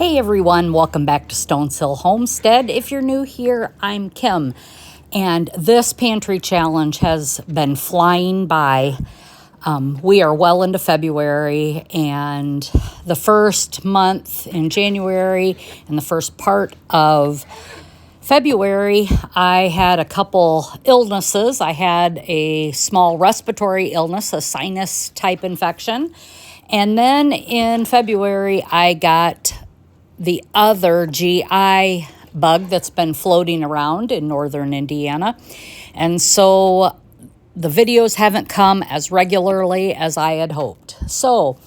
Hey everyone, welcome back to Stones Hill Homestead. If you're new here, I'm Kim, and this pantry challenge has been flying by. We are well into February, and the first month in January and the first part of February, I had a couple illnesses. I had a small respiratory illness, a sinus type infection, and then in February, I got the other GI bug that's been floating around in northern Indiana. And so the videos haven't come as regularly as I had hoped. So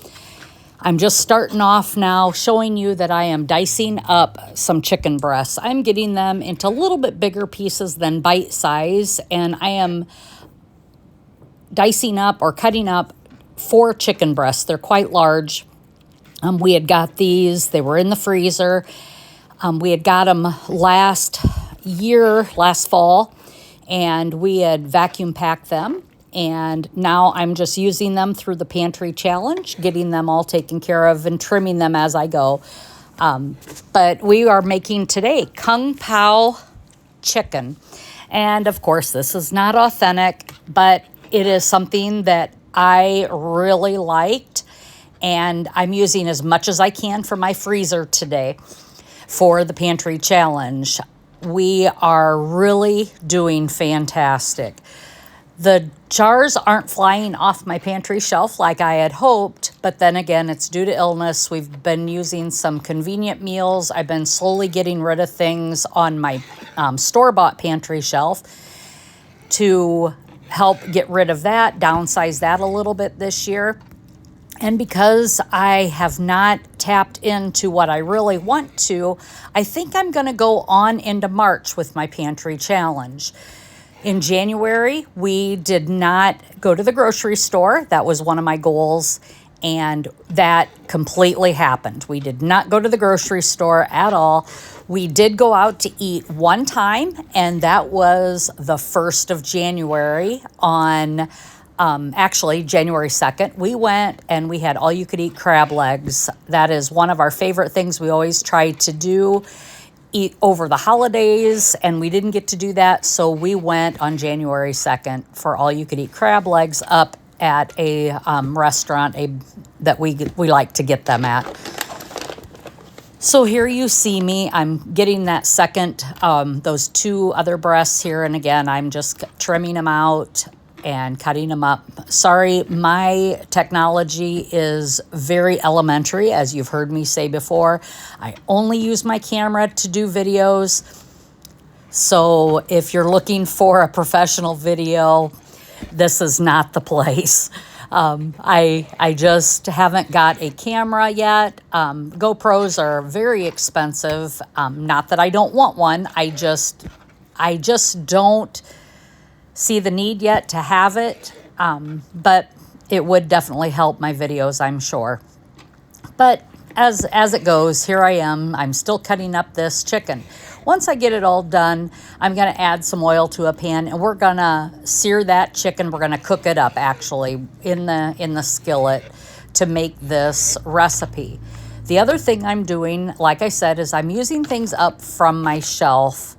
I'm just starting off now showing you that I am dicing up some chicken breasts. I'm getting them into a little bit bigger pieces than bite size, and I am dicing up or cutting up 4 chicken breasts. They're quite large. We had got these, they were in the freezer. We had got them last fall, and we had vacuum packed them. And now I'm just using them through the pantry challenge, getting them all taken care of and trimming them as I go. But we are making today Kung Pao Chicken. And of course, this is not authentic, but it is something that I really liked. And I'm using as much as I can from my freezer today for the pantry challenge. We are really doing fantastic. The jars aren't flying off my pantry shelf like I had hoped, but then again, it's due to illness. We've been using some convenient meals. I've been slowly getting rid of things on my store-bought pantry shelf to help get rid of that, downsize that a little bit this year. And because I have not tapped into what I really want to, I think I'm going to go on into March with my pantry challenge. In January, we did not go to the grocery store. That was one of my goals, and that completely happened. We did not go to the grocery store at all. We did go out to eat one time, and that was the 1st of January on actually January 2nd. We went and we had all-you-could-eat crab legs. That is one of our favorite things we always try to do, eat over the holidays, and we didn't get to do that, so we went on January 2nd for all-you-could-eat crab legs up at a restaurant that we like to get them at. So here you see me. I'm getting that second, those 2 other breasts here, and again, I'm just trimming them out and cutting them up. Sorry, my technology is very elementary, as you've heard me say before. I only use my camera to do videos. So if you're looking for a professional video, this is not the place. I just haven't got a camera yet. GoPros are very expensive. Not that I don't want one. I just don't see the need yet to have it, but it would definitely help my videos, I'm sure. But as it goes, here I am. I'm still cutting up this chicken. Once I get it all done, I'm going to add some oil to a pan, and we're going to sear that chicken. We're going to cook it up, actually, in the skillet to make this recipe. The other thing I'm doing, like I said, is I'm using things up from my shelf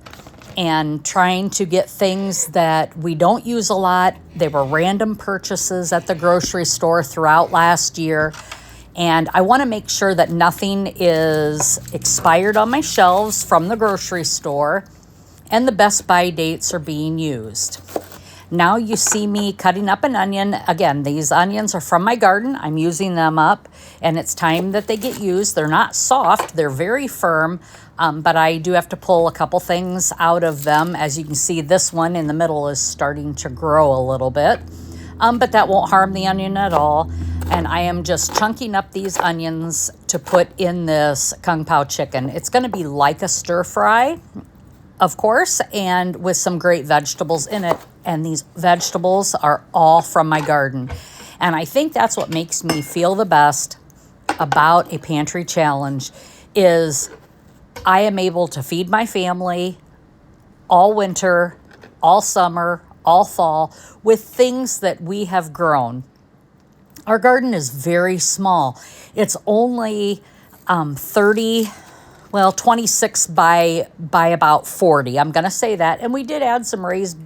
and trying to get things that we don't use a lot. They were random purchases at the grocery store throughout last year. And I want to make sure that nothing is expired on my shelves from the grocery store and the best by dates are being used. Now you see me cutting up an onion. Again, these onions are from my garden. I'm using them up, and it's time that they get used. They're not soft. They're very firm. But I do have to pull a couple things out of them. As you can see, this one in the middle is starting to grow a little bit. But that won't harm the onion at all. And I am just chunking up these onions to put in this Kung Pao chicken. It's going to be like a stir fry, of course, and with some great vegetables in it. And these vegetables are all from my garden. And I think that's what makes me feel the best about a pantry challenge is I am able to feed my family all winter, all summer, all fall with things that we have grown. Our garden is very small. It's only 30 well, 26 by about 40. I'm going to say that. And we did add some raised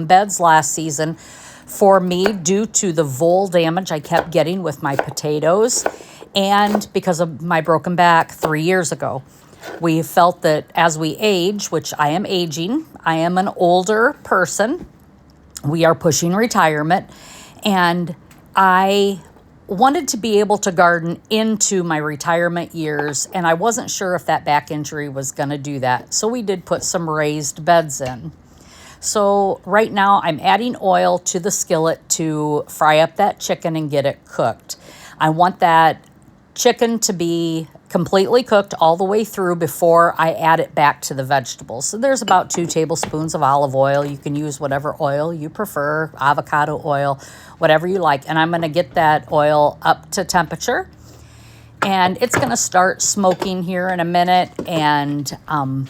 beds last season for me due to the vole damage I kept getting with my potatoes and because of my broken back 3 years ago. We felt that as we age, which I am aging, I am an older person. We are pushing retirement, and I wanted to be able to garden into my retirement years, and I wasn't sure if that back injury was going to do that. So we did put some raised beds in. So right now I'm adding oil to the skillet to fry up that chicken and get it cooked. I want that chicken to be completely cooked all the way through before I add it back to the vegetables. So there's about 2 tablespoons of olive oil. You can use whatever oil you prefer, avocado oil, whatever you like. And I'm going to get that oil up to temperature. And it's going to start smoking here in a minute. And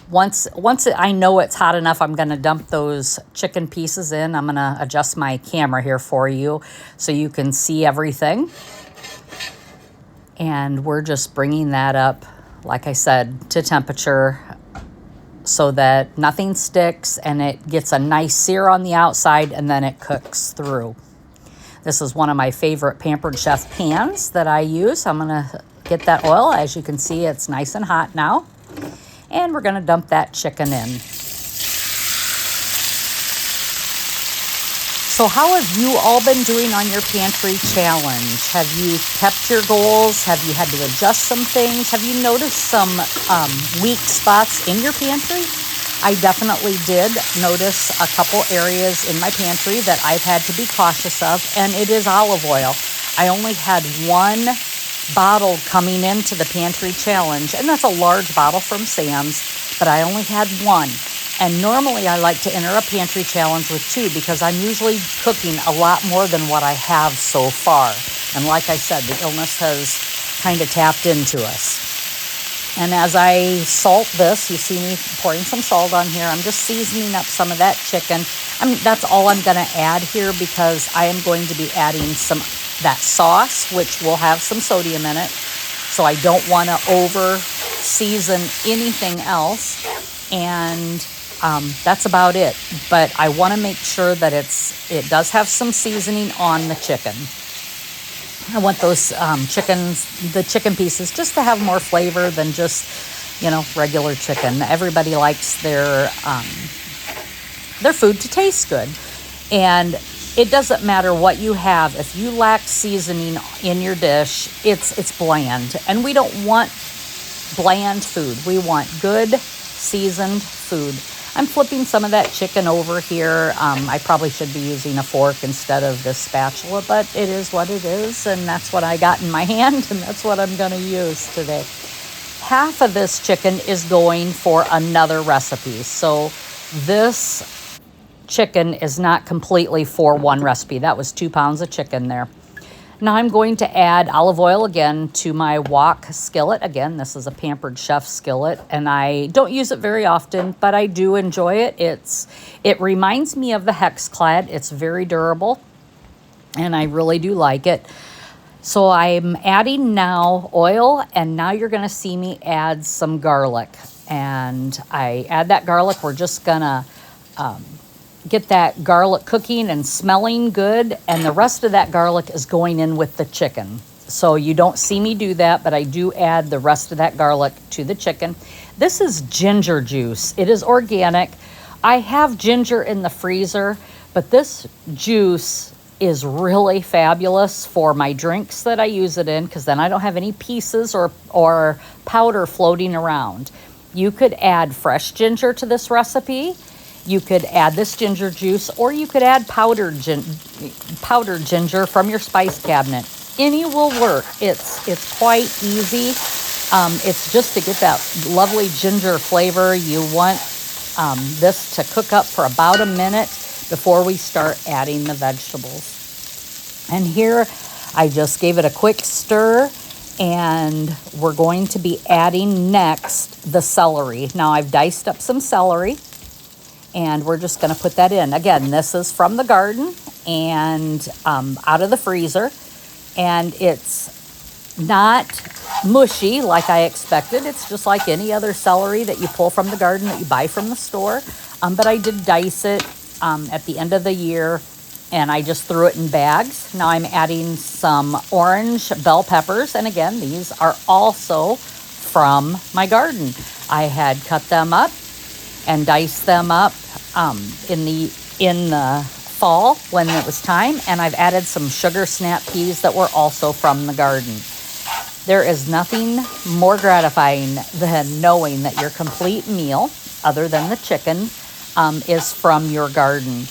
once I know it's hot enough, I'm going to dump those chicken pieces in. I'm going to adjust my camera here for you so you can see everything. And we're just bringing that up, like I said, to temperature so that nothing sticks and it gets a nice sear on the outside and then it cooks through. This is one of my favorite Pampered Chef pans that I use. I'm going to get that oil. As you can see, it's nice and hot now. And we're going to dump that chicken in. So how have you all been doing on your pantry challenge? Have you kept your goals? Have you had to adjust some things? Have you noticed some weak spots in your pantry? I definitely did notice a couple areas in my pantry that I've had to be cautious of, and it is olive oil. I only had 1 bottle coming into the pantry challenge, and that's a large bottle from Sam's, but I only had 1. And normally I like to enter a pantry challenge with 2 because I'm usually cooking a lot more than what I have so far. And like I said, the illness has kind of tapped into us. And as I salt this, you see me pouring some salt on here. I'm just seasoning up some of that chicken. That's all I'm going to add here because I am going to be adding that sauce, which will have some sodium in it. So I don't want to over season anything else. And that's about it. But I want to make sure that it does have some seasoning on the chicken. I want those the chicken pieces just to have more flavor than just, regular chicken. Everybody likes their food to taste good. And it doesn't matter what you have. If you lack seasoning in your dish, it's bland. And we don't want bland food. We want good seasoned food. I'm flipping some of that chicken over here. I probably should be using a fork instead of this spatula, but it is what it is, and that's what I got in my hand, and that's what I'm going to use today. Half of this chicken is going for another recipe, so this chicken is not completely for one recipe. That was 2 pounds of chicken there. Now I'm going to add olive oil again to my wok skillet. Again, this is a Pampered Chef skillet, and I don't use it very often, but I do enjoy it. It reminds me of the Hexclad. It's very durable, and I really do like it. So I'm adding now oil, and now you're going to see me add some garlic. And I add that garlic. We're just going to get that garlic cooking and smelling good, and the rest of that garlic is going in with the chicken. So you don't see me do that, but I do add the rest of that garlic to the chicken. This is ginger juice. It is organic. I have ginger in the freezer, but this juice is really fabulous for my drinks that I use it in, because then I don't have any pieces or powder floating around. You could add fresh ginger to this recipe. You could add this ginger juice, or you could add powdered ginger from your spice cabinet. Any will work. It's quite easy. It's just to get that lovely ginger flavor. You want this to cook up for about a minute before we start adding the vegetables. And here I just gave it a quick stir, and we're going to be adding next the celery. Now I've diced up some celery, and we're just going to put that in. Again, this is from the garden and out of the freezer. And it's not mushy like I expected. It's just like any other celery that you pull from the garden that you buy from the store. But I did dice it at the end of the year, and I just threw it in bags. Now I'm adding some orange bell peppers, and again, these are also from my garden. I had cut them up and diced them up in the fall when it was time, and I've added some sugar snap peas that were also from the garden. There is nothing more gratifying than knowing that your complete meal, other than the chicken, is from your garden.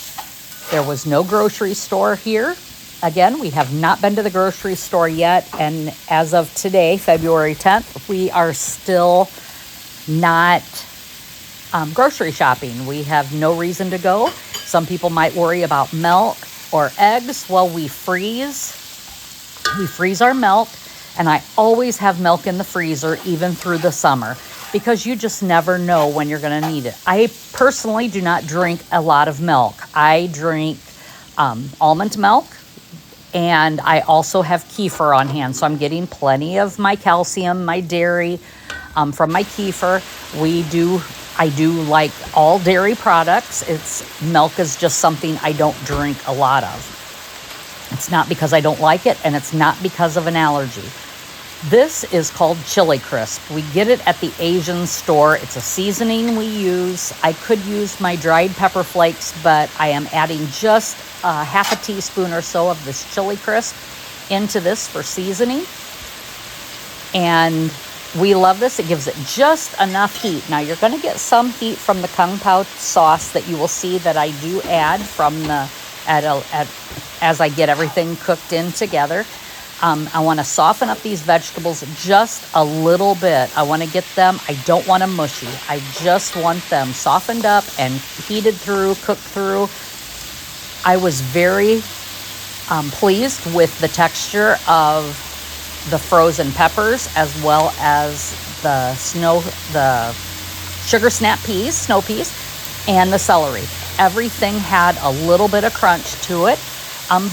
There was no grocery store here. Again, we have not been to the grocery store yet, and as of today, February 10th, we are still not grocery shopping. We have no reason to go. Some people might worry about milk or eggs. Well, we freeze our milk, and I always have milk in the freezer even through the summer, because you just never know when you're going to need it. I personally do not drink a lot of milk. I drink almond milk, and I also have kefir on hand, so I'm getting plenty of my calcium, my dairy from my kefir. I do like all dairy products. Milk is just something I don't drink a lot of. It's not because I don't like it, and it's not because of an allergy. This is called Chili Crisp. We get it at the Asian store. It's a seasoning we use. I could use my dried pepper flakes, but I am adding just half a teaspoon or so of this Chili Crisp into this for seasoning. And we love this. It gives it just enough heat. Now, you're going to get some heat from the Kung Pao sauce that you will see that I do add as I get everything cooked in together. I want to soften up these vegetables just a little bit. I want to get them, I don't want them mushy. I just want them softened up and heated through, cooked through. I was very pleased with the texture of the frozen peppers, as well as the sugar snap peas, snow peas, and the celery. Everything had a little bit of crunch to it.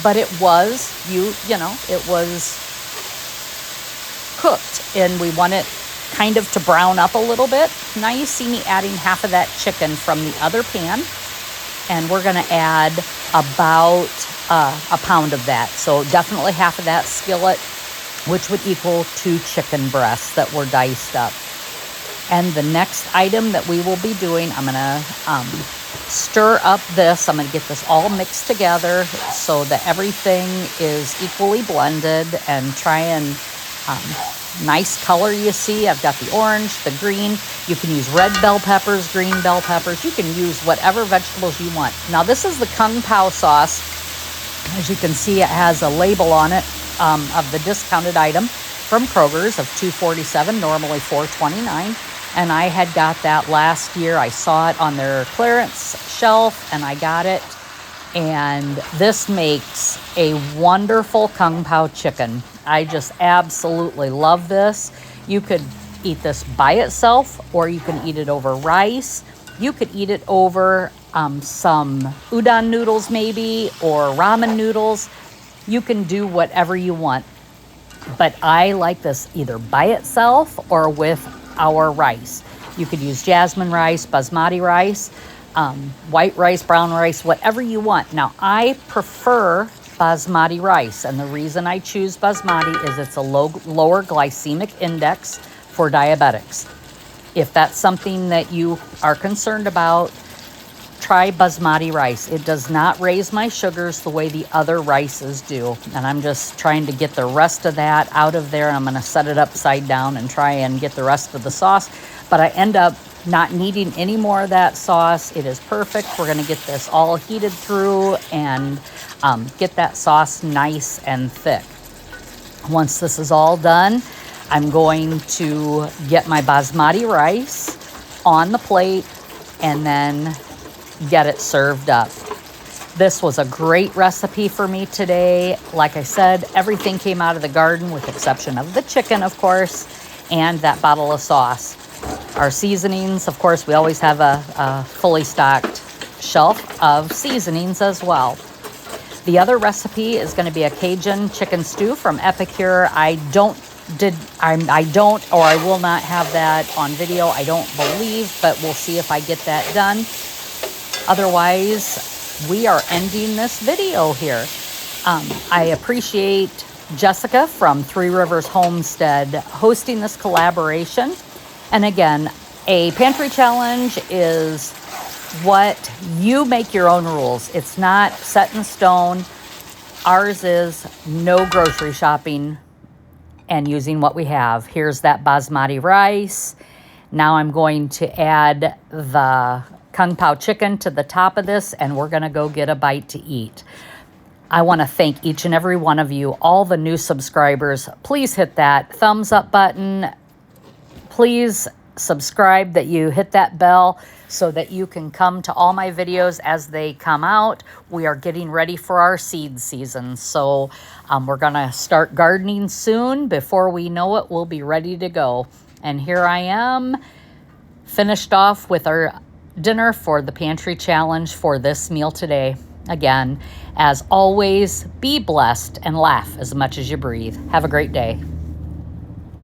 But it was, it was cooked, and we want it kind of to brown up a little bit. Now you see me adding half of that chicken from the other pan, and we're going to add about a pound of that. So definitely half of that skillet, which would equal 2 chicken breasts that were diced up. And the next item that we will be doing, I'm going to stir up this. I'm going to get this all mixed together so that everything is equally blended, and try and nice color you see. I've got the orange, the green. You can use red bell peppers, green bell peppers. You can use whatever vegetables you want. Now, this is the Kung Pao sauce. As you can see, it has a label on it of the discounted item from Kroger's of $2.47, normally $4.29. And I had got that last year. I saw it on their clearance shelf, and I got it. And this makes a wonderful Kung Pao chicken. I just absolutely love this. You could eat this by itself, or you can eat it over rice. You could eat it over some udon noodles maybe, or ramen noodles. You can do whatever you want. But I like this either by itself or with our rice. You could use jasmine rice, basmati rice, white rice, brown rice, whatever you want. Now, I prefer basmati rice, and the reason I choose basmati is it's a lower glycemic index for diabetics. If that's something that you are concerned about, try basmati rice. It does not raise my sugars the way the other rices do. And I'm just trying to get the rest of that out of there. I'm going to set it upside down and try and get the rest of the sauce. But I end up not needing any more of that sauce. It is perfect. We're going to get this all heated through and get that sauce nice and thick. Once this is all done, I'm going to get my basmati rice on the plate and then get it served up. This was a great recipe for me today. Like I said, everything came out of the garden with the exception of the chicken, of course, and that bottle of sauce. Our seasonings, of course, we always have a fully stocked shelf of seasonings as well. The other recipe is going to be a Cajun chicken stew from Epicure. I don't I don't, or I will not have that on video, I don't believe, but we'll see if I get that done. Otherwise, we are ending this video here. I appreciate Jessica from Three Rivers Homestead hosting this collaboration. And again, a pantry challenge is what you make your own rules. It's not set in stone. Ours is no grocery shopping and using what we have. Here's that basmati rice. Now I'm going to add the Pao Chicken to the top of this, and we're gonna go get a bite to eat. I wanna thank each and every one of you, all the new subscribers. Please hit that thumbs up button. Please subscribe, that you hit that bell so that you can come to all my videos as they come out. We are getting ready for our seed season. So we're gonna start gardening soon. Before we know it, we'll be ready to go. And here I am, finished off with our dinner for the pantry challenge for this meal today. Again, as always, be blessed and laugh as much as you breathe. Have a great day.